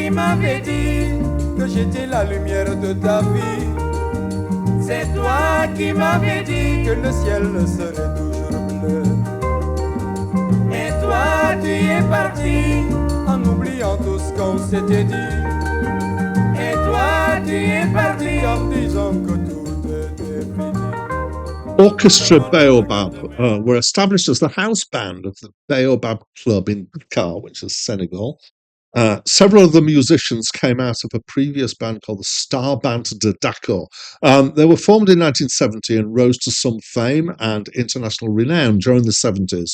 qui m'avais dit que j'étais la lumière de ta vie. C'est toi qui m'avais dit que le ciel serait toujours bleu. Et toi tu es parti en oubliant tout ce qu'on s'était dit. Et toi tu es parti en disant que tout était fini. Orchestra Baobab were established as the house band of the Baobab Club in Dakar, which is Senegal. Several of the musicians came out of a previous band called the Star Band de Dakar. They were formed in 1970 and rose to some fame and international renown during the 70s.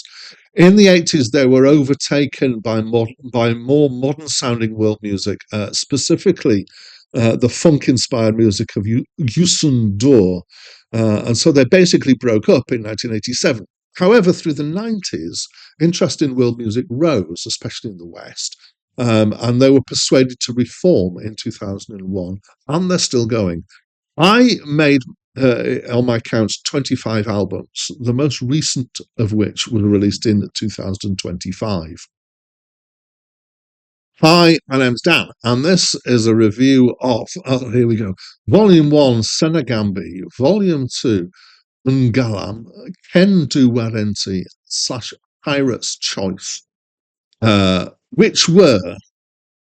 In the 80s, they were overtaken by more modern-sounding world music, specifically the funk-inspired music of Youssou N'Dour. And so they basically broke up in 1987. However, through the 90s, interest in world music rose, especially in the West. And they were persuaded to reform in 2001, and they're still going. I made, on my count, 25 albums, the most recent of which were released in 2025. Hi, my name's Dan, and this is a review of, here we go, Volume 1, Senegambi, Volume 2, Ngalam, Ken Duwarenti / Pirate's Choice, which were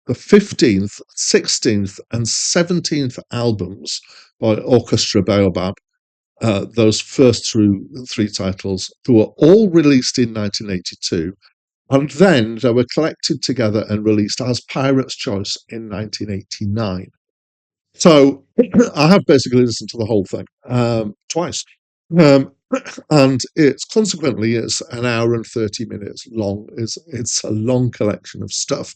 the 15th, 16th, and 17th albums by Orchestra Baobab, those first three titles, who were all released in 1982, and then they were collected together and released as Pirate's Choice in 1989. So I have basically listened to the whole thing twice. And it's consequently it's an hour and 30 minutes long. It's a long collection of stuff.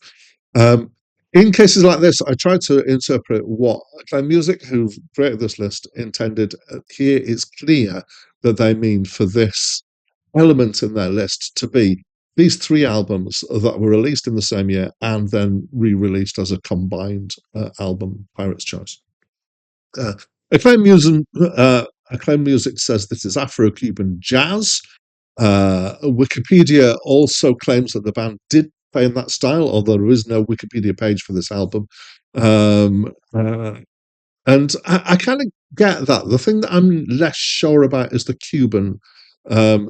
In cases like this, I try to interpret what Acclaimed Music, who've created this list, intended. Here it's clear that they mean for this element in their list to be these three albums that were released in the same year and then re-released as a combined album, Pirate's Choice. Acclaimed Music says this is Afro-Cuban jazz. Wikipedia also claims that the band did play in that style, although there is no Wikipedia page for this album. And I kind of get that. The thing that I'm less sure about is the Cuban.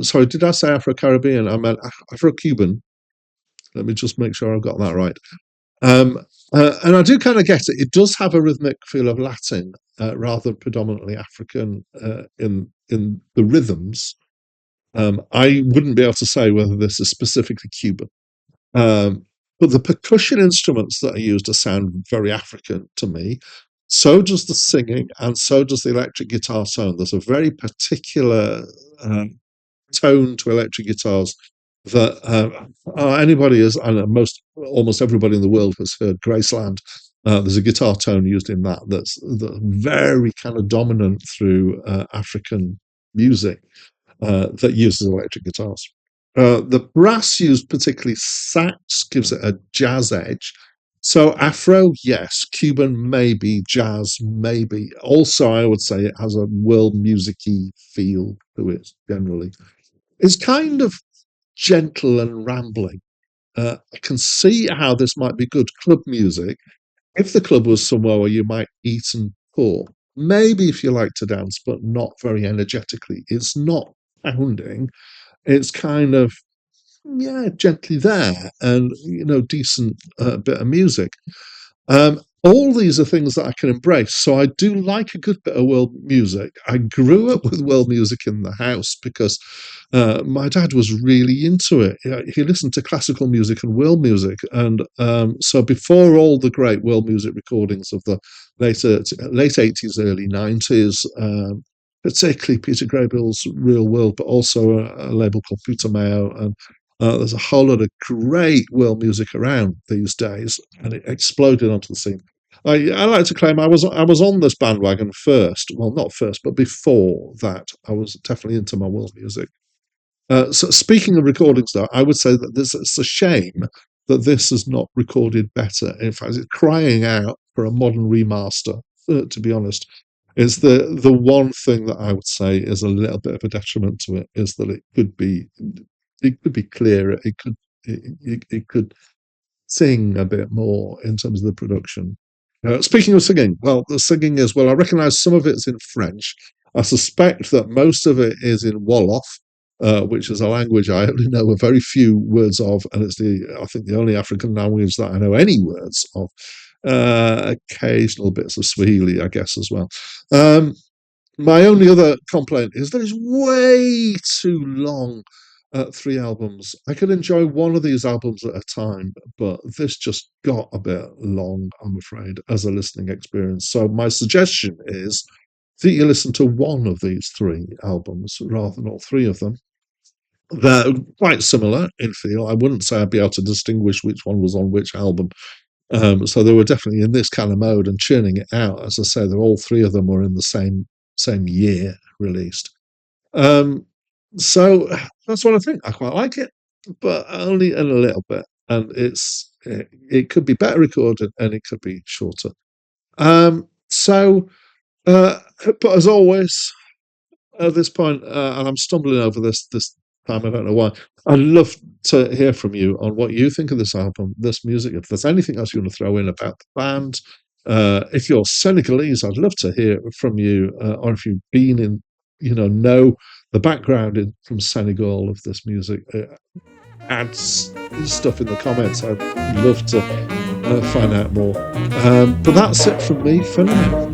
Sorry, did I say Afro-Caribbean? I meant Afro-Cuban. Let me just make sure I've got that right. And I do kind of get it. It does have a rhythmic feel of Latin rather than predominantly African in the rhythms. I wouldn't be able to say whether this is specifically Cuban. But the percussion instruments that are used sound very African to me. So does the singing, and so does the electric guitar tone. There's a very particular tone to electric guitars that anybody is, and almost everybody in the world has heard Graceland. There's a guitar tone used in that's very kind of dominant through African music that uses electric guitars. The brass used, particularly sax, gives it a jazz edge. So Afro, yes. Cuban, maybe. Jazz, maybe. Also, I would say it has a world music-y feel to it, generally. It's kind of gentle and rambling. I can see how this might be good club music if the club was somewhere where you might eat and pour. Maybe if you like to dance, but not very energetically. It's not pounding. It's kind of, gently there and, decent bit of music. All these are things that I can embrace. So I do like a good bit of world music. I grew up with world music in the house because my dad was really into it. He listened to classical music and world music. And so before all the great world music recordings of the late 80s, early 90s, particularly Peter Gabriel's Real World, but also a label called Putumayo. And there's a whole lot of great world music around these days, and it exploded onto the scene. I like to claim I was on this bandwagon first. Well, not first, but before that, I was definitely into my world music. So speaking of recordings, though, I would say that it's a shame that this is not recorded better. In fact, it's crying out for a modern remaster, to be honest. Is the one thing that I would say is a little bit of a detriment to it, is that it could be clearer. It could sing a bit more in terms of the production. Speaking of singing, well, the singing is, well, I recognise some of it's in French. I suspect that most of it is in Wolof, which is a language I only know a very few words of, and it's I think, the only African language that I know any words of. Occasional bits of Swahili, I guess, as well. Um, my only other complaint is that it's way too long. 3 albums. I could enjoy one of these albums at a time, but this just got a bit long, I'm afraid, as a listening experience. So my suggestion is that you listen to one of these 3 albums rather than all 3 of them. They're quite similar in feel. I wouldn't say I'd be able to distinguish which one was on which album. So they were definitely in this kind of mode and churning it out. As I say, they're all 3 of them were in the same year released. Um, so that's what I think. I quite like it, but only in a little bit. And it could be better recorded and it could be shorter. So, but as always, at this point, and I'm stumbling over this time. I don't know why. I'd love to hear from you on what you think of this album, this music. If there's anything else you want to throw in about the band, if you're Senegalese, I'd love to hear from you, or if you've been in, know the background from Senegal of this music. Add stuff in the comments. I'd love to find out more. But that's it from me for now.